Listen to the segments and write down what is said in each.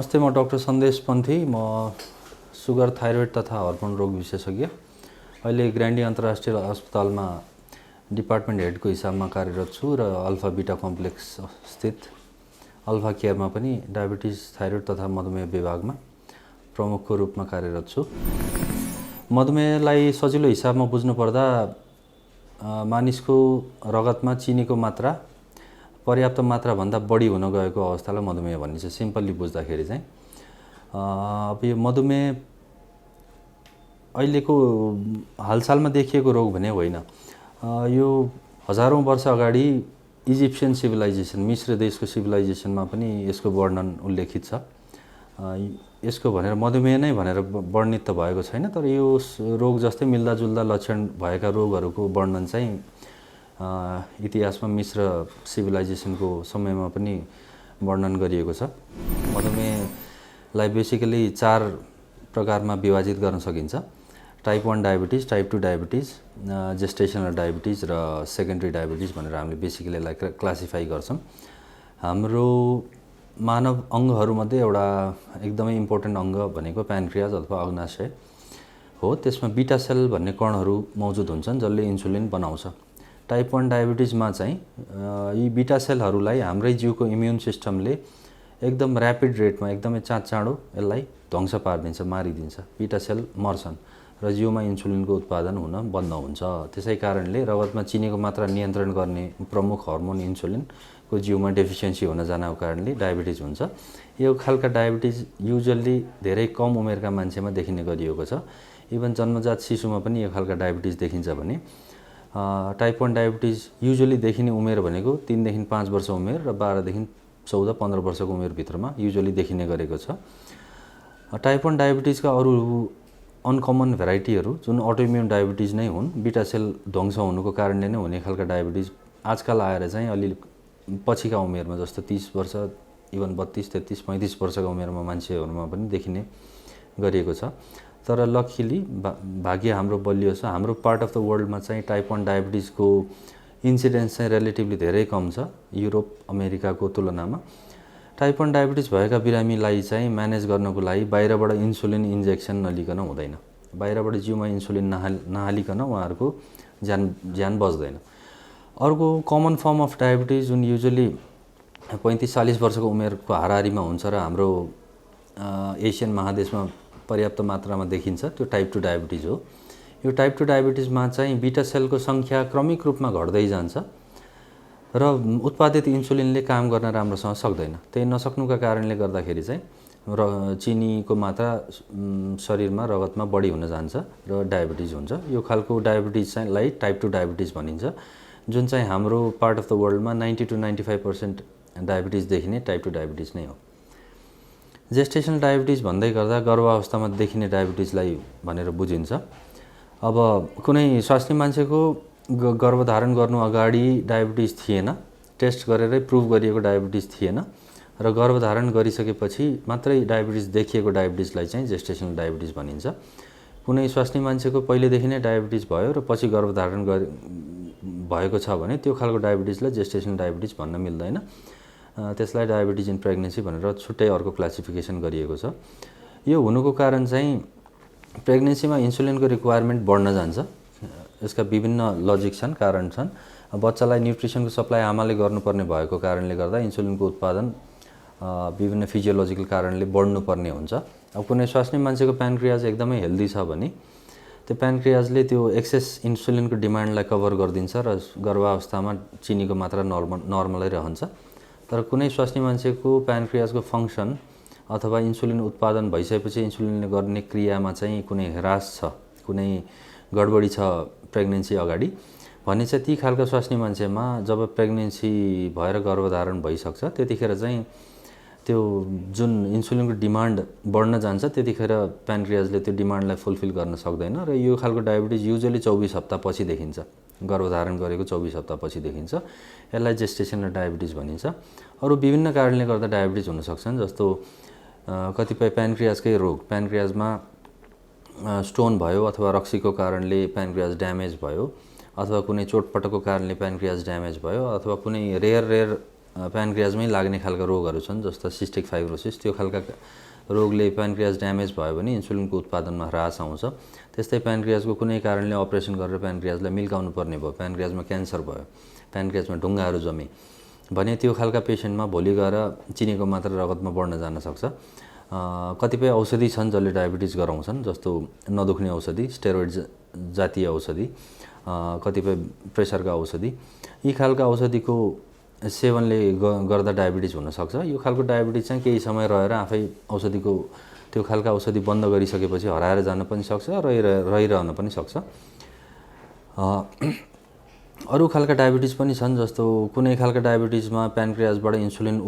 नमस्ते, म डाक्टर सन्देश पन्थी। म सुगर, थाइरोइड तथा हर्मोन रोग विशेषज्ञ। अहिले ग्रान्डी अन्तर्राष्ट्रिय अस्पतालमा डिपार्टमेन्ट हेडको हिसाबमा कार्यरत छु र अल्फा बीटा कम्प्लेक्स स्थित अल्फा केयरमा पनि डायबिटिज, थाइरोइड तथा मधुमेह विभागमा प्रमुखको रूपमा कार्यरत छु। मधुमेहलाई सजिलो हिसाबमा बुझ्नुपर्दा मानिसको रगतमा चिनीको मात्रा पर्याप्त मात्राभन्दा बढी हुन गएको अवस्थालाई मधुमेह भनिन्छ। सिम्पल्ली बुझ्दाखेरि चाहिँ अब यो मधुमेह अहिलेको हालसालमा देखिएको रोग भने होइन। यो हजारौँ वर्ष अगाडि इजिप्सियन सिभिलाइजेसन, मिस्र देशको सिभिलाइजेसनमा पनि यसको वर्णन उल्लेखित छ। यसको भनेर मधुमेह नै भनेर वर्णित त भएको छैन, तर यो रोग जस्तै मिल्दाजुल्दा लक्षण भएका रोगहरूको वर्णन चाहिँ इतिहासमा मिस्र सिभिलाइजेसनको समयमा पनि वर्णन गरिएको छ। मधुमेहलाई बेसिकली 4 प्रकारमा विभाजित गर्न सकिन्छ। Type 1 diabetes, type 2 diabetes, gestational diabetes र सेकेन्डरी डायबिटिज भनेर हामीले बेसिकली यसलाई क्लासिफाई गर्छौँ। हाम्रो मानव अङ्गहरूमध्ये एउटा एकदमै इम्पोर्टेन्ट अङ्ग भनेको प्यानक्रियाज अथवा अग्नाशय हो। त्यसमा बीटा सेल भन्ने कणहरू मौजुद हुन्छन् जसले इन्सुलिन बनाउँछ। टाइप 1 डायबिटिजमा चाहिँ यी बीटा सेलहरूलाई हाम्रै जिउको इम्युन सिस्टमले एकदम ऱ्यापिड रेटमा, एकदमै चाँडो यसलाई ध्वंस पारिदिन्छ, मारिदिन्छ। बीटा सेल मर्छन् र जिउमा इन्सुलिनको उत्पादन हुन बन्द हुन्छ। त्यसै कारणले रगतमा चिनीको मात्रा नियन्त्रण गर्ने प्रमुख हर्मोन इन्सुलिनको जिउमा डेफिसियन्सी हुन जानको कारणले डायबिटिज हुन्छ। यो खालका डायबिटिज युजुअल्ली धेरै कम उमेरका मान्छेमा देखिने गरिएको छ। इभन जन्मजात शिशुमा पनि यो खालका डायबिटिज देखिन्छ भने टाइप 1 डायबिटिज युजुअली देखिने उमेर भनेको 3 देखि 5 वर्ष उमेर र 12 देखि 14-15 वर्षको उमेरभित्रमा युजुअली देखिने गरेको छ। टाइप 1 डायबिटिजका अरू अनकमन भेराइटीहरू जुन अटोइम्युन डायबिटिज नै हुन्, बीटा सेल ध्वंस हुनुको कारणले नै हुने खालका डायबिटिज आजकल आएर चाहिँ अलि पछिका उमेरमा, जस्तो 30 वर्ष, इभन 32, 33, 35 वर्षको उमेरमा मान्छेहरूमा पनि देखिने गरिएको छ। तर लकिली भाग्य हाम्रो बलियो छ। हाम्रो पार्ट अफ द वर्ल्डमा चाहिँ टाइप 1 डायबिटिजको इन्सिडेन्स चाहिँ रिलेटिभली धेरै कम छ युरोप, अमेरिकाको तुलनामा। टाइप 1 डायबिटिज भएका बिरामीलाई चाहिँ म्यानेज गर्नको लागि बाहिरबाट इन्सुलिन इन्जेक्सन नलिकन हुँदैन। बाहिरबाट जिउमा इन्सुलिन नहालिकन उहाँहरूको ज्यान बच्दैन। अर्को कमन फर्म अफ डायबिटिज जुन युजुअली 35-40 वर्षको उमेरको हाराहारीमा हुन्छ र हाम्रो एसियन महादेशमा पर्याप्त मात्रामा देखिन्छ, त्यो टाइप 2 डायबिटिज हो। यो टाइप 2 डायबिटिजमा चाहिँ बीटा सेलको सङ्ख्या क्रमिक रूपमा घट्दै जान्छ र उत्पादित इन्सुलिनले काम गर्न राम्रोसँग सक्दैन। त्यही नसक्नुका कारणले गर्दाखेरि चाहिँ चिनीको मात्रा शरीरमा, रगतमा बढी हुन जान्छ र डायबिटिज हुन्छ। यो खालको डायबिटिज चाहिँ टाइप 2 डायबिटिज भनिन्छ, जुन चाहिँ हाम्रो पार्ट अफ द वर्ल्डमा 90-95% डायबिटिज देखिने टाइप 2 डायबिटिज नै हो। जेस्टेसनल डायबिटिज भन्दै गर्दा गर्भावस्थामा देखिने डायबिटिजलाई भनेर बुझिन्छ। अब कुनै स्वास्नी मान्छेको गर्भधारण गर्नु अगाडि डायबिटिज थिएन, टेस्ट गरेरै प्रुभ गरिएको डायबिटिज थिएन र गर्भधारण गरिसकेपछि मात्रै डायबिटिज देखिएको डायबिटिजलाई चाहिँ जेस्टेसनल डायबिटिज भनिन्छ। कुनै स्वास्नी मान्छेको पहिलेदेखि नै डायबिटिज भयो र पछि गर्भधारण भएको छ भने त्यो खालको डायबिटिजलाई जेस्टेसनल डायबिटिज भन्न मिल्दैन। त्यसलाई डायबिटिज इन प्रेग्नेन्सी भनेर छुट्टै अर्को क्लासिफिकेसन गरिएको छ। यो हुनुको कारण चाहिँ प्रेग्नेन्सीमा इन्सुलिनको रिक्वायरमेन्ट बढ्न जान्छ। यसका विभिन्न लजिक छन्, कारण छन्। बच्चालाई न्युट्रिसनको सप्लाई आमाले गर्नुपर्ने भएको कारणले गर्दा इन्सुलिनको उत्पादन विभिन्न फिजियोलोजिकल कारणले बढ्नुपर्ने हुन्छ। अब कुनै स्वास्नी मान्छेको प्यानक्रियाज एकदमै हेल्दी छ भने त्यो प्यानक्रियाजले त्यो एक्सेस इन्सुलिनको डिमान्डलाई कभर गरिदिन्छ र गर्भावस्थामा चिनीको मात्रा नर्मलै रहन्छ। तर कुनै स्वास्नी मान्छेको प्यानक्रियाजको फङ्सन अथवा इन्सुलिन उत्पादन भइसकेपछि इन्सुलिनले गर्ने क्रियामा चाहिँ कुनै ह्रास छ, कुनै गडबडी छ प्रेग्नेन्सी अगाडि भने चाहिँ ती खालका स्वास्नी मान्छेमा जब प्रेग्नेन्सी भएर गर्भधारण भइसक्छ त्यतिखेर चाहिँ त्यो जुन इन्सुलिनको डिमान्ड बढ्न जान्छ त्यतिखेर प्यानक्रियाजले त्यो डिमान्डलाई फुलफिल गर्न सक्दैन र यो खालको डायबिटिज युजुअली 24 हप्तापछि देखिन्छ। गर्भधारण गरेको 24 हप्तापछि देखिन्छ। यसलाई जेस्टेसनल डायबिटिज भनिन्छ। अरू विभिन्न कारणले गर्दा डायबिटिज हुन सक्छन्, जस्तो कतिपय प्यानक्रियाजकै रोग, प्यानक्रियाजमा स्टोन भयो अथवा रक्सीको कारणले प्यानक्रियाज ड्यामेज भयो अथवा कुनै चोटपटकको कारणले प्यानक्रियाज ड्यामेज भयो अथवा कुनै रेयर प्यानक्रियाजमै लाग्ने खालका रोगहरू छन्, जस्तो सिस्टिक फाइब्रोसिस। त्यो खालका रोगले प्यानक्रियाज ड्यामेज भयो भने इन्सुलिनको उत्पादनमा ह्रास आउँछ। त्यस्तै प्यानक्रियाजको कुनै कारणले अपरेसन गरेर प्यानक्रियाजलाई मिल्काउनु पर्ने भयो, प्यानक्रियाजमा क्यान्सर भयो, प्यानक्रियाजमा ढुङ्गाहरू जमे भने त्यो खालका पेसेन्टमा भोलि गएर चिनीको मात्रा रगतमा बढ्न जान सक्छ। कतिपय औषधि छन् जसले डायबिटिज गराउँछन्, जस्तो नदुख्ने औषधि, स्टेरोइड जातीय औषधि, कतिपय प्रेसरका औषधि। यी खालका औषधिको सेवनले गर्दा डायबिटिज हुनसक्छ। यो खालको डायबिटिज चाहिँ केही समय रहेर आफै औषधिको त्यो खालका औषधि बन्द गरिसकेपछि हराएर जान पनि सक्छ, रहिरहन पनि सक्छ। अरू खालका डायबिटिज पनि छन्, जस्तो कुनै खालका डायबिटिजमा प्यानक्रियाजबाट इन्सुलिन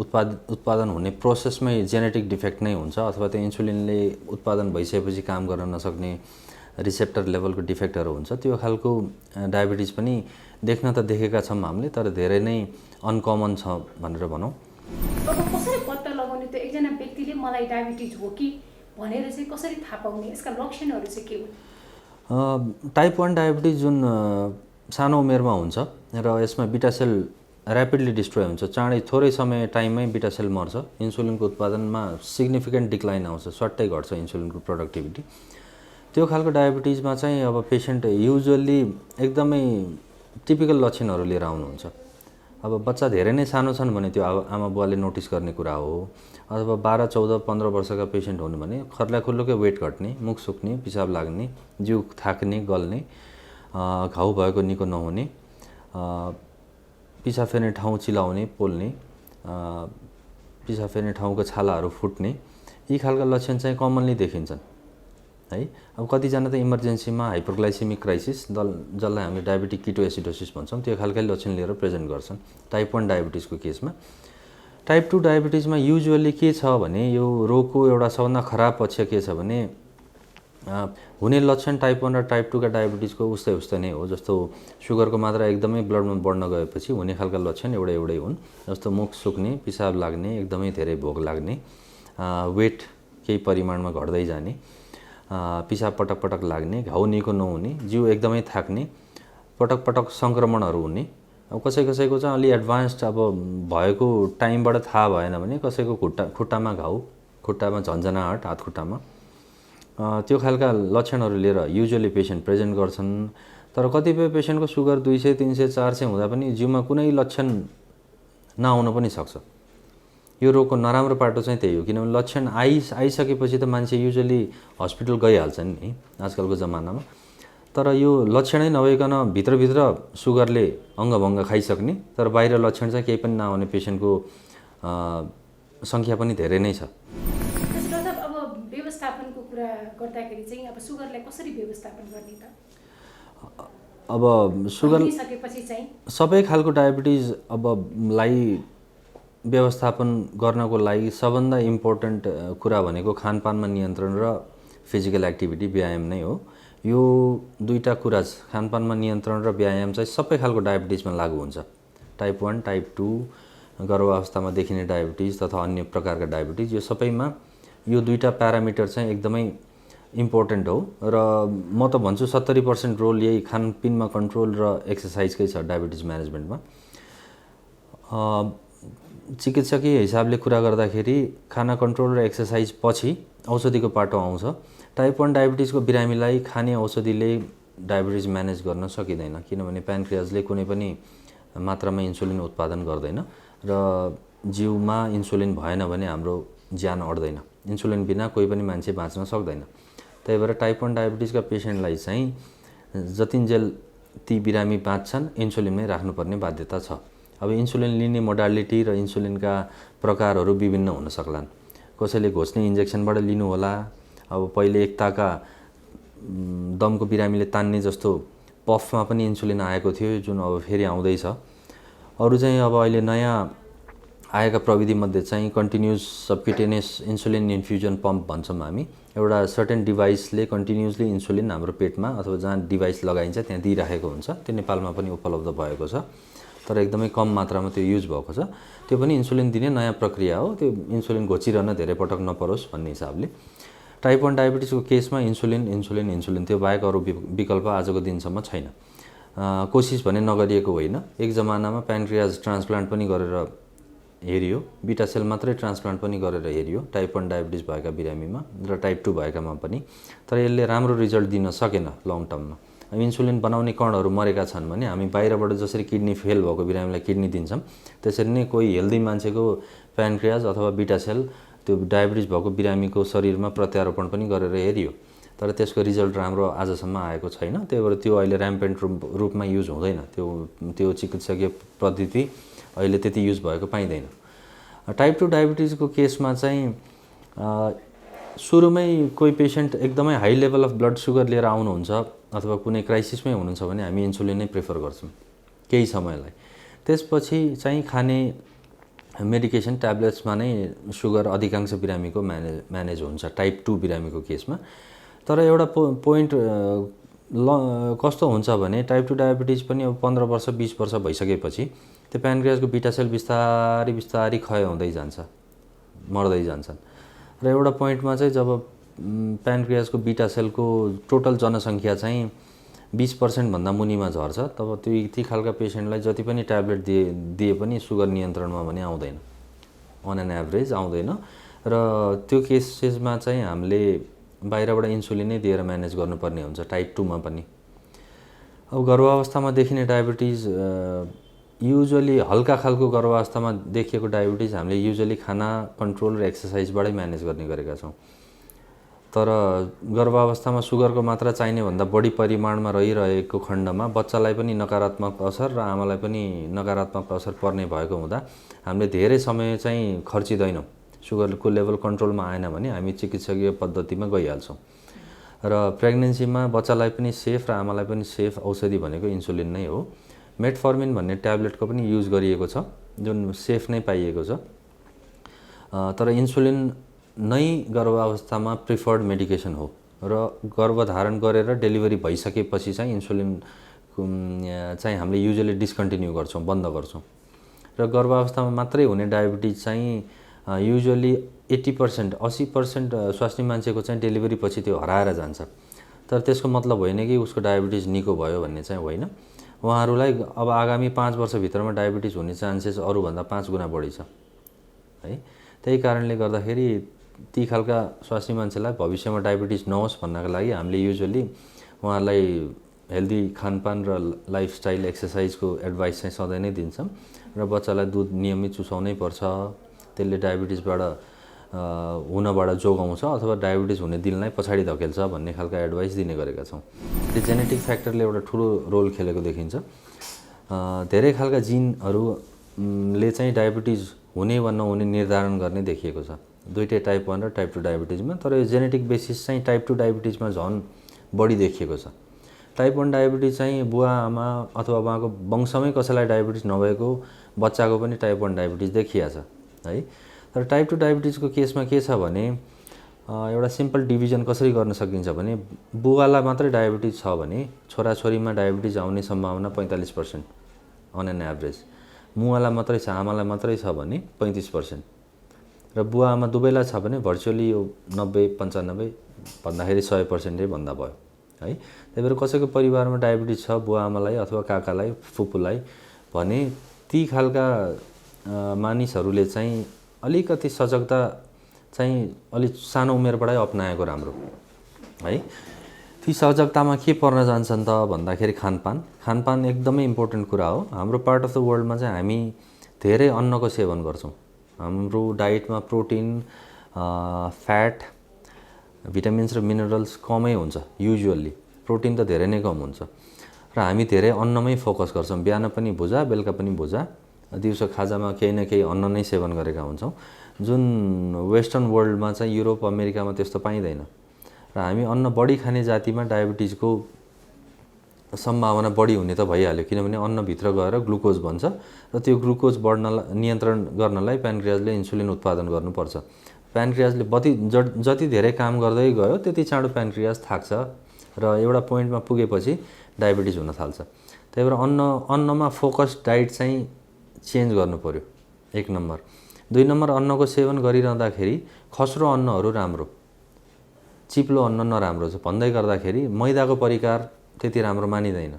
उत्पादन हुने प्रोसेसमै जेनेटिक डिफेक्ट नै हुन्छ, अथवा त्यो इन्सुलिनले उत्पादन भइसकेपछि काम गर्न नसक्ने रिसेप्टर लेभलको डिफेक्टहरू हुन्छ। त्यो खालको डायबिटिज पनि देख्न त देखेका छौँ हामीले, तर धेरै नै अनकमन छ भनेर भनौँ। अब कसरी पत्ता लगाउने त्यो एकजना व्यक्तिले मलाई डायबिटिज हो कि भनेर चाहिँ कसरी थाहा पाउने, यसका लक्षणहरू चाहिँ के हुन्? टाइप 1 डायबिटिज जुन सानो उमेरमा हुन्छ र यसमा बिटा सेल ऱ्यापिडली डिस्ट्रोय हुन्छ, चाँडै थोरै समय टाइममै बिटा सेल मर्छ, इन्सुलिनको उत्पादनमा सिग्निफिकेन्ट डिक्लाइन आउँछ, सट्टै घट्छ इन्सुलिनको प्रोडक्टिभिटी। त्यो खालको डायबिटिजमा चाहिँ अब पेसेन्ट युजुअल्ली एकदमै टिपिकल लक्षणहरू लिएर आउनुहुन्छ। अब बच्चा धेरै नै सानो छन् भने त्यो आमा बुवाले नोटिस गर्ने कुरा हो, अथवा 12, 14, 15 वर्षका पेसेन्ट हुनु भने खर्लाखुल्लोकै वेट घट्ने, मुख सुक्ने, पिसाब लाग्ने, जिउ थाक्ने, गल्ने, घाउ भएको निको नहुने, पिसाब फेर्ने ठाउँ चिलाउने, पोल्ने, पिसाब फेर्ने ठाउँको छालाहरू फुट्ने, यी खालका लक्षण चाहिँ कमनली देखिन्छन् है। अब कतिजना त इमर्जेन्सीमा हाइपरग्लाइसेमिक क्राइसिस, जसलाई हामीले डायबिटिक किटोएसिडोसिस भन्छौँ, त्यो खालकै लक्षण लिएर प्रेजेन्ट गर्छन् टाइप 1 डायबिटिजको केसमा। टाइप 2 डायबिटिजमा युजुअली के छ भने यो रोगको एउटा सबभन्दा खराब पक्ष के छ भने हुने लक्षण टाइप 1 र टाइप 2 का डायबिटिजको उस्तै नै हो। जस्तो सुगरको मात्रा एकदमै ब्लडमा बढ्न गएपछि हुने खालका लक्षण एउटै हुन्, जस्तो मुख सुक्ने, पिसाब लाग्ने, एकदमै धेरै भोक लाग्ने, वेट केही परिमाणमा घट्दै जाने, पिसाब पटक पटक लाग्ने, घाउ निको नहुने, जिउ एकदमै थाक्ने, पटक पटक सङ्क्रमणहरू हुने। अब कसैको चाहिँ अलि एडभान्स्ड अब भएको टाइमबाट थाहा भएन भने कसैको खुट्टामा घाउ, खुट्टामा झन्झनाहट, हात खुट्टामा, त्यो खालका लक्षणहरू लिएर युजुअली पेसेन्ट प्रेजेन्ट गर्छन्। तर कतिपय पेसेन्टको सुगर 200, 300, 400 हुँदा पनि जिउमा कुनै लक्षण नआउन पनि सक्छ। यो रोगको नराम्रो पाटो चाहिँ त्यही हो, किनभने लक्षण आइसकेपछि त मान्छे युजुअली हस्पिटल गइहाल्छन् नि आजकलको जमानामा। तर यो लक्षणै नभइकन भित्रभित्र सुगरले अङ्गभङ्ग खाइसक्ने, तर बाहिर लक्षण चाहिँ केही पनि नआउने पेसेन्टको सङ्ख्या पनि धेरै नै छ। अब व्यवस्थापनको कुरा गर्दाखेरि चाहिँ अब सुगरलाई कसरी व्यवस्थापन गर्ने त? अब सुगर सबै खालको डायबिटिज अब लाई व्यवस्थापन गर्नको लागि सबभन्दा इम्पोर्टेन्ट कुरा भनेको खानपानमा नियन्त्रण र फिजिकल एक्टिभिटी, व्यायाम नै हो। यो दुईटा कुरा, खानपानमा नियन्त्रण र व्यायाम चाहिँ सबै खालको डायबिटिजमा लागू हुन्छ। टाइप 1, टाइप 2, गर्भावस्थामा देखिने डायबिटिज तथा अन्य प्रकारका डायबिटिज, यो सबैमा यो दुईटा प्यारामिटर चाहिँ एकदमै इम्पोर्टेन्ट हो। र म त भन्छु 70% रोल यही खानपिनमा कन्ट्रोल र एक्सर्साइजकै छ डायबिटिज म्यानेजमेन्टमा। चिकित्सकीय हिसाबले कुरा गर्दाखेरि खाना कन्ट्रोल र एक्सर्साइज पछि औषधिको पाटो आउँछ। टाइप 1 डायबिटिजको बिरामीलाई खाने औषधिले डायबिटिज म्यानेज गर्न सकिँदैन, किनभने प्यानक्रियाजले कुनै पनि मात्रामा इन्सुलिन उत्पादन गर्दैन र जिउमा इन्सुलिन भएन भने हाम्रो ज्यान अड्दैन। इन्सुलिन बिना कोही पनि मान्छे बाँच्न सक्दैन। त्यही भएर टाइप 1 डायबिटिजका पेसेन्टलाई चाहिँ जतिन्जेल ती बिरामी बाँच्छन् इन्सुलिनमै राख्नुपर्ने बाध्यता छ। अब इन्सुलिन लिने मोडालिटी र इन्सुलिनका प्रकारहरू विभिन्न हुन सक्लान्। कसैले घोच्ने इन्जेक्सनबाट लिनु होला। अब पहिले एकताका दमको बिरामीले तान्ने जस्तो पफमा पनि इन्सुलिन आएको थियो, जुन अब फेरि आउँदैछ। अरू चाहिँ अब अहिले नयाँ आएका प्रविधिमध्ये चाहिँ कन्टिन्युस सबक्युटेनियस इन्सुलिन इन्फ्युजन पम्प भन्छौँ हामी। एउटा सर्टेन डिभाइसले कन्टिन्युसली इन्सुलिन हाम्रो पेटमा अथवा जहाँ डिभाइस लगाइन्छ त्यहाँ दिइराखेको हुन्छ। त्यो नेपालमा पनि उपलब्ध भएको छ, तर एकदमै कम मात्रामा त्यो युज भएको छ। त्यो पनि इन्सुलिन दिने नयाँ प्रक्रिया हो। त्यो इन्सुलिन घोचिरहन धेरै पटक नपरोस् भन्ने हिसाबले। टाइप 1 डायबिटिजको केसमा इन्सुलिन त्यो बाहेक अरू विकल्प आजको दिनसम्म छैन। कोसिस भने नगरिएको होइन। एक जमानामा प्यानक्रियाज ट्रान्सप्लान्ट पनि गरेर हेरियो, बिटा सेल मात्रै ट्रान्सप्लान्ट पनि गरेर हेरियो टाइप 1 डायबिटिज भएका बिरामीमा र टाइप 2 भएकामा पनि, तर यसले राम्रो रिजल्ट दिन सकेन लङ टर्ममा। अब इन्सुलिन बनाउने कणहरू मरेका छन् भने हामी बाहिरबाट जसरी किडनी फेल भएको बिरामीलाई किडनी दिन्छौँ, त्यसरी नै कोही हेल्दी मान्छेको प्यानक्रियाज अथवा बिटा सेल त्यो डायबिटिज भएको बिरामीको शरीरमा प्रत्यारोपण पनि गरेर हेरियो, तर त्यसको रिजल्ट राम्रो आजसम्म आएको छैन। त्यही भएर त्यो अहिले ऱ्याम्पेन्ट रूपमा युज हुँदैन, त्यो चिकित्सकीय पद्धति अहिले त्यति युज भएको पाइँदैन। टाइप 2 डायबिटिजको केसमा चाहिँ सुरुमै कोही पेसेन्ट एकदमै high level of blood sugar लिएर आउनुहुन्छ अथवा कुनै क्राइसिसमै हुनुहुन्छ भने हामी इन्सुलिन नै प्रिफर गर्छौँ केही समयलाई। त्यसपछि चाहिँ खाने मेडिकेसन ट्याब्लेट्समा नै सुगर अधिकांश बिरामीको म्यानेज हुन्छ टाइप 2 बिरामीको केसमा। तर एउटा पोइन्ट कस्तो हुन्छ भने टाइप 2 डायबिटिज पनि अब 15 वर्ष 20 वर्ष भइसकेपछि त्यो प्यानक्रियाजको बिटा सेल बिस्तारै बिस्तारै क्षय हुँदै जान्छ, मर्दै जान्छन् र एउटा पोइन्टमा चाहिँ जब प्यानक्रियाजको बिटा सेलको टोटल जनसङ्ख्या चाहिँ 20% भन्दा मुनिमा झर्छ, तब ती खालका पेसेन्टलाई जति पनि ट्याब्लेट दिए पनि सुगर नियन्त्रणमा भने आउँदैन, अन एन एभरेज आउँदैन। र त्यो केसेसमा चाहिँ हामीले बाहिरबाट इन्सुलिन नै दिएर म्यानेज गर्नुपर्ने हुन्छ टाइप 2 मा पनि। अब गर्भावस्थामा देखिने डायबिटिज युजुअली हल्का खालको गर्भावस्थामा देखिएको डायबिटिज हामीले युजुअली खाना कन्ट्रोल र एक्सर्साइजबाटै म्यानेज गर्ने गरेका छौँ। तर गर्भावस्थामा सुगरको मात्रा चाहिने भन्दा बढी परिमाणमा रहिरहेको खण्डमा बच्चालाई पनि नकारात्मक असर र आमालाई पनि नकारात्मक असर पर्ने भएको हुँदा हामीले धेरै समय चाहिँ खर्चिँदैनौँ। सुगरको लेभल कन्ट्रोलमा आएन भने हामी चिकित्सकीय पद्धतिमा गइहाल्छौँ। र प्रेग्नेन्सीमा बच्चालाई पनि सेफ र आमालाई पनि सेफ औषधि भनेको इन्सुलिन नै हो। मेटफर्मिन भन्ने ट्याब्लेटको पनि युज गरिएको छ जुन सेफ नै पाइएको छ। तर इन्सुलिन नै गर्भावस्थामा प्रिफर्ड मेडिकेसन हो र गर्भधारण गरेर डेलिभरी भइसकेपछि चाहिँ इन्सुलिन चाहिँ हामीले युजुअली डिस्कन्टिन्यू गर्छौँ, बन्द गर्छौँ। र गर्भावस्थामा मात्रै हुने डायबिटिज चाहिँ युजुअली 80% स्वास्नी मान्छेको चाहिँ डेलिभरी पछि त्यो हराएर जान्छ। तर त्यसको मतलब होइन कि उसको डायबिटिज निको भयो भन्ने चाहिँ होइन। उहाँहरूलाई अब आगामी 5 वर्षभित्रमा डायबिटिज हुने चान्सेस अरूभन्दा 5 गुणा बढी छ है। त्यही कारणले गर्दाखेरि ती खालका स्वास्नी मान्छेलाई भविष्यमा डायबिटिज नहोस् भन्नको लागि हामीले युजुअली उहाँहरूलाई हेल्दी खानपान र लाइफस्टाइल एक्सर्साइजको एडभाइस चाहिँ सधैँ नै दिन्छौँ। र बच्चालाई दुध नियमित चुसाउनै पर्छ, त्यसले डायबिटिजबाट हुनबाट जोगाउँछ अथवा डायबिटिज हुने दिनलाई पछाडि धकेल्छ भन्ने खालका एडभाइस दिने गरेका छौँ। त्यो जेनेटिक फ्याक्टरले एउटा ठुलो रोल खेलेको देखिन्छ। धेरै खालका जिनहरूले चाहिँ डायबिटिज हुने वा नहुने निर्धारण गर्ने देखिएको छ, दुईटै टाइप 1 र टाइप 2 डायबिटिजमा। तर यो जेनेटिक बेसिस चाहिँ टाइप 2 डायबिटिजमा झन् बढी देखिएको छ। टाइप 1 डायबिटिज चाहिँ बुवा आमा अथवा उहाँको वंशमै कसैलाई डायबिटिज नभएको बच्चाको पनि टाइप 1 डायबिटिज देखिया छ है। तर टाइप 2 डायबिटिजको केसमा के छ भने एउटा सिम्पल डिभिजन कसरी गर्न सकिन्छ भने बुवालाई मात्रै डायबिटिज छ भने छोराछोरीमा डायबिटिज आउने सम्भावना 45% अन एन एभरेज। मुवालाई मात्रै छ, आमालाई मात्रै छ भने 35%। र बुवा आमा दुवैलाई छ भने भर्चुअली यो 90-95 भन्दाखेरि 100% भन्दा भयो है। त्यही भएर कसैको परिवारमा डायबिटिज छ बुवा आमालाई अथवा काकालाई फुपूलाई भने ती खालका मानिसहरूले चाहिँ अलिकति सजगता चाहिँ अलिक सानो उमेरबाटै अपनाएको राम्रो है। ती सजगतामा के पर्न जान्छन् त भन्दाखेरि खानपान एकदमै इम्पोर्टेन्ट कुरा हो। हाम्रो पार्ट अफ द वर्ल्डमा चाहिँ हामी धेरै अन्नको सेवन गर्छौँ। हाम्रो डाइटमा प्रोटिन, फ्याट, भिटामिन्स र मिनरल्स कमै हुन्छ युजुअली। प्रोटिन त धेरै नै कम हुन्छ र हामी धेरै अन्नमै फोकस गर्छौँ। बिहान पनि भुजा, बेलुका पनि भुजा, दिउँसो खाजामा केही न केही अन्न नै सेवन गरेका हुन्छौँ, जुन वेस्टर्न वर्ल्डमा चाहिँ युरोप अमेरिकामा त्यस्तो पाइँदैन। र हामी अन्न बढी खाने जातिमा डायबिटिजको सम्भावना बढी हुने त भइहाल्यो, किनभने अन्नभित्र गएर ग्लुकोज बन्छ र त्यो ग्लुकोज नियन्त्रण गर्नलाई प्यानक्रियाजले इन्सुलिन उत्पादन गर्नुपर्छ। प्यानक्रियाजले जति धेरै काम गर्दै गयो त्यति चाँडो प्यानक्रियाज थाक्छ र एउटा पोइन्टमा पुगेपछि डायबिटिज हुन थाल्छ। त्यही भएर अन्नमा फोकस डाइट चाहिँ चेन्ज गर्नु पर्यो 1 नम्बर। 2 नम्बर अन्नको सेवन गरिरहँदाखेरि खस्रो अन्नहरू राम्रो, चिप्लो अन्न नराम्रो छ भन्दै गर्दाखेरि मैदाको परिकार त्यति राम्रो मानिँदैन।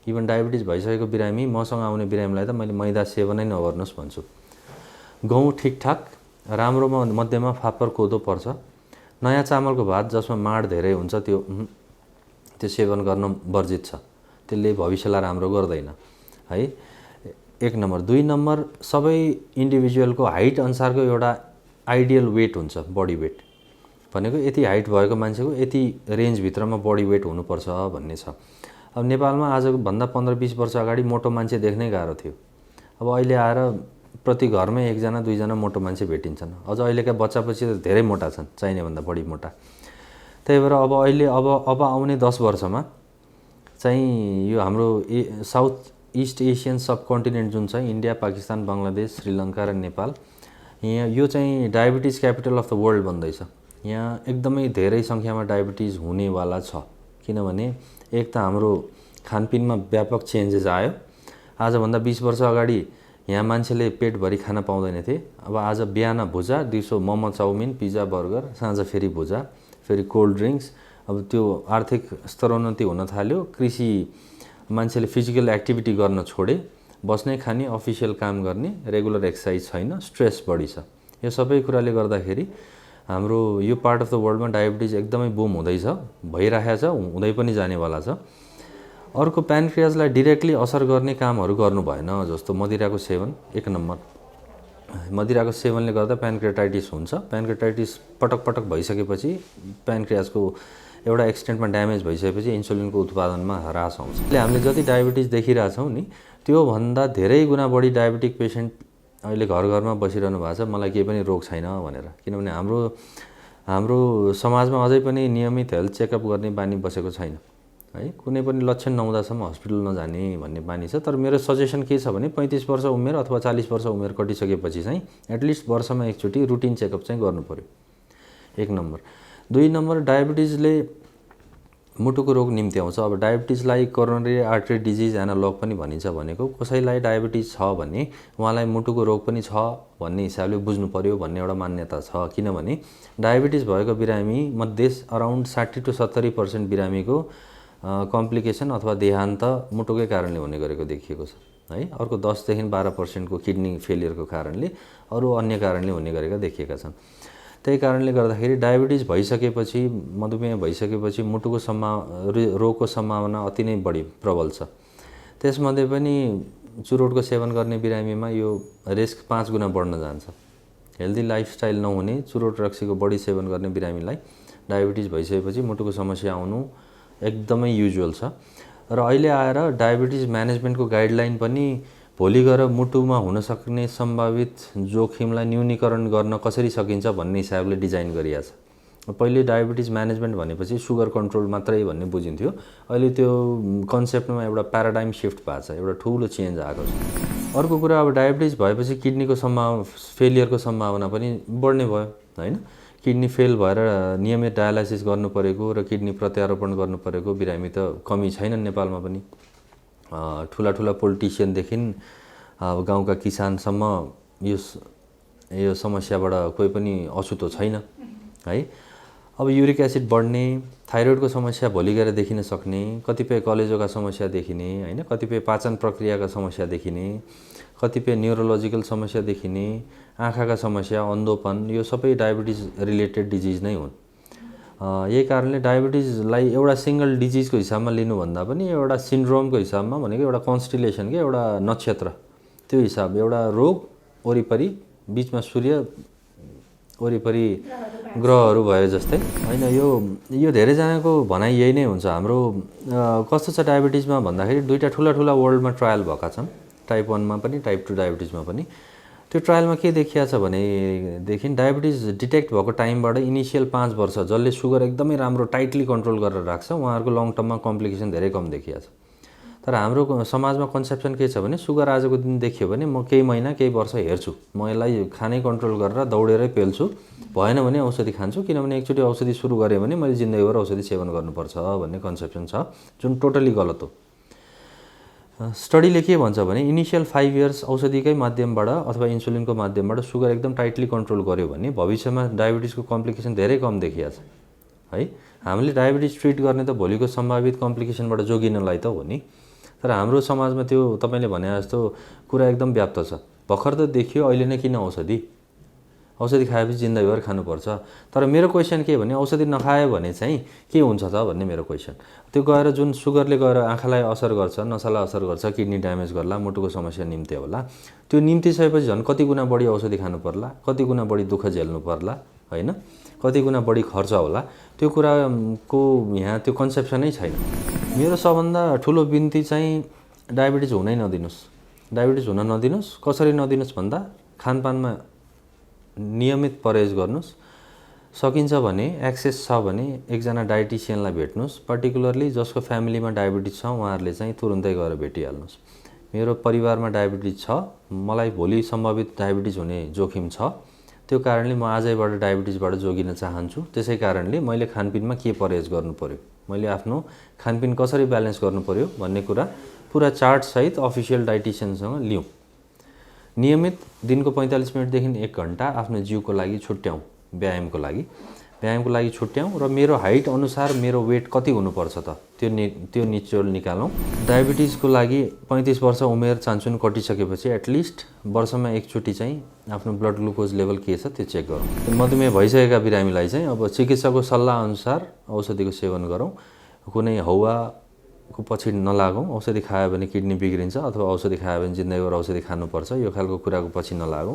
इभन डायबिटिज भइसकेको बिरामी, मसँग आउने बिरामीलाई त मैले मैदा सेवनै नगर्नुहोस् भन्छु। गहुँ ठिकठाक, राम्रोमा मध्यमा फापर कोदो पर्छ। नयाँ चामलको भात जसमा माड धेरै हुन्छ त्यो सेवन गर्न वर्जित छ, त्यसले भविष्यलाई राम्रो गर्दैन है। 1 नम्बर। 2 नम्बर, सबै इन्डिभिजुअलको हाइट अनुसारको एउटा आइडियल वेट हुन्छ, बडी वेट भनेको यति हाइट भएको मान्छेको यति रेन्जभित्रमा बडी वेट हुनुपर्छ भन्ने छ। अब नेपालमा आजको भन्दा 15-20 वर्ष अगाडि मोटो मान्छे देख्नै गाह्रो थियो। अब अहिले आएर प्रति घरमै 1 जना 2 जना मोटो मान्छे भेटिन्छन्। अझ अहिलेका बच्चापछि त धेरै मोटा छन्, चाहिने भन्दा बढी मोटा। त्यही भएर अब अहिले अब आउने 10 वर्षमा चाहिँ यो हाम्रो साउथ इस्ट एसियन सब कन्टिनेन्ट जुन छ, इन्डिया, पाकिस्तान, बङ्गलादेश, श्रीलङ्का र नेपाल, यहाँ यो चाहिँ diabetes capital of the world बन्दैछ। यहाँ एकदमै धेरै सङ्ख्यामा डायबिटिज हुनेवाला छ, किनभने एक त हाम्रो खानपिनमा व्यापक चेन्जेस आयो। आजभन्दा 20 वर्ष अगाडि यहाँ मान्छेले पेटभरि खान पाउँदैन थिए। अब आज बिहान भुजा, दिउँसो मोमो, चाउमिन, पिज्जा, बर्गर, साँझ फेरि भुजा, फेरि कोल्ड ड्रिङ्क्स। अब त्यो आर्थिक स्तरोन्नति हुन थाल्यो, कृषि मान्छेले फिजिकल एक्टिभिटी गर्न छोडे, बस्ने खाने अफिसियल काम गर्ने, रेगुलर एक्सर्साइज छैन, स्ट्रेस बढी छ। यो सबै कुराले गर्दाखेरि हाम्रो यो पार्ट अफ द वर्ल्डमा डायबिटिज एकदमै बुम हुँदैछ, भइरहेको छ, हुँदै पनि जानेवाला छ। अर्को, प्यानक्रियाजलाई डिरेक्टली असर गर्ने कामहरू गर्नु भएन, जस्तो मदिराको सेवन। 1 नम्बर, मदिराको सेवनले गर्दा प्यानक्रियाटाइटिस हुन्छ। प्यानक्रियाटाइटिस पटक पटक भइसकेपछि प्यानक्रियाजको एउटा एक्सटेन्टमा ड्यामेज भइसकेपछि इन्सुलिनको उत्पादनमा ह्रास आउँछ। अहिले हामीले जति डायबिटिज देखिरहेछौँ नि, त्योभन्दा धेरै गुणा बढी डायबिटिक पेसेन्ट अहिले घर घरमा बसिरहनु भएको छ, मलाई केही पनि रोग छैन भनेर। किनभने हाम्रो समाजमा अझै पनि नियमित हेल्थ चेकअप गर्ने बानी बसेको छैन है। कुनै पनि लक्षण नहुँदासम्म हस्पिटल नजाने भन्ने बानी छ। तर मेरो सजेसन के छ भने 35 वर्ष उमेर अथवा 40 वर्ष उमेर कटिसकेपछि चाहिँ एटलिस्ट वर्षमा एकचोटि रुटिन चेकअप चाहिँ गर्नु पर्यो। 1 नम्बर। 2 नम्बर, डायबिटिजले मुटुको रोग निम्त्याउँछ। अब डायबिटिजलाई कोरोनरी आर्टरी डिजिज एनालग पनि भनिन्छ। भनेको कसैलाई डायबिटिज छ भने उहाँलाई मुटुको रोग पनि छ भन्ने हिसाबले बुझ्नु पर्यो भन्ने एउटा मान्यता छ। किनभने डायबिटिज भएको बिरामी मध्ये अराउन्ड 60 to 70% बिरामीको कम्प्लिकेसन अथवा देहान्त मुटुकै कारणले हुने गरेको देखिएको छ है। अर्को 10 देखि 12% को किडनी फेलियरको कारणले, अरू अन्य कारणले हुने गरेका देखिएका छन्। त्यही कारणले गर्दाखेरि डायबिटिज भइसकेपछि, मधुमेह भइसकेपछि मुटुको रोगको सम्भावना अति नै बढी प्रबल छ। त्यसमध्ये पनि चुरोटको सेवन गर्ने बिरामीमा यो रिस्क 5 गुणा बढ्न जान्छ। हेल्दी लाइफस्टाइल नहुने, चुरोट रक्सीको बढी सेवन गर्ने बिरामीलाई डायबिटिज भइसकेपछि मुटुको समस्या आउनु एकदमै युजुअल छ। र अहिले आएर डायबिटिज म्यानेजमेन्टको गाइडलाइन पनि भोलि गएर मुटुमा हुन सक्ने सम्भावित जोखिमलाई न्यूनीकरण गर्न कसरी सकिन्छ भन्ने हिसाबले डिजाइन गरिएको छ। पहिले डायबिटिज म्यानेजमेन्ट भनेपछि सुगर कन्ट्रोल मात्रै भन्ने बुझिन्थ्यो। अहिले त्यो कन्सेप्टमा एउटा प्याराडाइम सिफ्ट भएको छ, एउटा ठुलो चेन्ज आएको छ। अर्को कुरा, अब डायबिटिज भएपछि किडनीको फेलियरको सम्भावना पनि बढ्ने भयो हैन। किडनी फेल भएर नियमित डायलाइसिस गर्नु परेको र किडनी प्रत्यारोपण गर्नु परेको बिरामी त कमी छैनन् नेपालमा पनि। ठुला पोलिटिसियनदेखि अब गाउँका किसानसम्म यो समस्याबाट कोही पनि अछुतो छैन है। अब युरिक एसिड बढ्ने, थाइरोइडको समस्या भोलि गएर देखिन सक्ने, कतिपय कलेजोका समस्या देखिने हैन, कतिपय पाचन प्रक्रियाका समस्या देखिने, कतिपय न्युरोलोजिकल समस्या देखिने, आँखाका समस्या, अन्धोपन, यो सबै डायबिटिज रिलेटेड डिजिज नै हुन्। यही कारणले डायबिटिजलाई एउटा सिंगल डिजिजको हिसाबमा लिनुभन्दा पनि एउटा सिन्ड्रोमको हिसाबमा, भनेको एउटा कन्स्टिलेसन के एउटा नक्षत्र, त्यो हिसाब, एउटा रोग वरिपरि बिचमा सूर्य वरिपरि ग्रहहरू भयो जस्तै हैन। यो धेरैजनाको भनाइ यही नै हुन्छ। हाम्रो कस्तो छ डायबिटिजमा भन्दाखेरि दुईटा ठुला वर्ल्डमा ट्रायल भएका छन्, टाइप 1 मा पनि टाइप 2 डायबिटिजमा पनि। त्यो ट्रायलमा के देखिया छ भनेदेखि डायबिटिज डिटेक्ट भएको टाइमबाट इनिसियल 5 वर्ष जसले सुगर एकदमै राम्रो टाइटली कन्ट्रोल गरेर राख्छ उहाँहरूको लङ टर्ममा कम्प्लिकेसन धेरै कम देखिया छ। तर हाम्रो समाजमा कन्सेप्सन के छ भने सुगर आजको दिन देखियो भने म केही महिना केही वर्ष हेर्छु, म यसलाई खानै कन्ट्रोल गरेर दौडेरै पेल्छु, भएन भने औषधि खान्छु, किनभने एकचोटि औषधि सुरु गरेँ भने मैले जिन्दगीभर औषधि सेवन गर्नुपर्छ भन्ने कन्सेप्सन छ, जुन टोटली गलत हो। स्टडीले के भन्छ भने इनिसियल 5 इयर्स औषधिकै माध्यमबाट अथवा इन्सुलिनको माध्यमबाट सुगर एकदम टाइटली कन्ट्रोल गर्यो भने भविष्यमा डायबिटिजको कम्प्लिकेसन धेरै कम देखिया छ है। हामीले डायबिटिज ट्रिट गर्ने त भोलिको सम्भावित कम्प्लिकेसनबाट जोगिनलाई त हो नि। तर हाम्रो समाजमा त्यो तपाईले भने जस्तो कुरा एकदम व्याप्त छ। भर्खर त देखियो अहिले नै किन औषधि खाएपछि जिन्दगीभर खानुपर्छ। तर मेरो क्वेसन के भने औषधि नखायो भने चाहिँ के हुन्छ त भन्ने मेरो क्वेसन। त्यो गएर जुन सुगरले गएर आँखालाई असर गर्छ, नसालाई असर गर्छ, किडनी ड्यामेज गर्ला, मुटुको समस्या निम्त्यो होला। त्यो निम्तिसकेपछि झन् कति गुणा बढी औषधि खानु पर्ला, कति गुणा बढी दुःख झेल्नु पर्ला, होइन, कति गुणा बढी खर्च होला। त्यो कुराको यहाँ त्यो कन्सेप्सनै छैन। मेरो सबभन्दा ठुलो बिन्ती चाहिँ डायबिटिज हुनै नदिनुस्। डायबिटिज हुन नदिनुस्। कसरी नदिनुस् भन्दा खानपानमा नियमित परहेज गर्नुस्। सकिन्छ भने एक्सेस छ भने एकजना डायटिसियनलाई भेट्नुस्। पर्टिकुलरली जसको फ्यामिलीमा डायबिटिज छ उहाँहरूले चाहिँ तुरुन्तै गएर भेटिहाल्नुहोस्। मेरो परिवारमा डायबिटिज छ, मलाई भोलि सम्भावित डायबिटिज हुने जोखिम छ। त्यो कारणले म आजैबाट डायबिटिजबाट जोगिन चाहन्छु। त्यसै कारणले मैले खानपिनमा के परहेज गर्नु पर्यो, मैले आफ्नो खानपिन कसरी ब्यालेन्स गर्नु पर्यो भन्ने कुरा पुरा चार्टसहित अफिसियल डायटिसियनसँग लिउँ। नियमित दिनको 45 मिनटदेखि 1 घन्टा आफ्नो जिउको लागि छुट्याउँ, व्यायामको लागि छुट्याउँ र मेरो हाइट अनुसार मेरो वेट कति हुनुपर्छ त त्यो निचोड निकालौँ। डायबिटिजको लागि 35 वर्ष उमेर चान्चुन कटिसकेपछि एटलिस्ट वर्षमा एकचोटि चाहिँ आफ्नो ब्लड ग्लुकोज लेभल के छ त्यो चेक गरौँ। मधुमेह भइसकेका बिरामीलाई चाहिँ अब चिकित्सकको सल्लाह अनुसार औषधिको सेवन गरौँ। कुनै हौवाको पछि नलागौँ। औषधि खायो भने किडनी बिग्रिन्छ अथवा औषधि खायो भने जिन्दगीभर औषधि खानुपर्छ यो खालको कुराको पछि नलागौँ।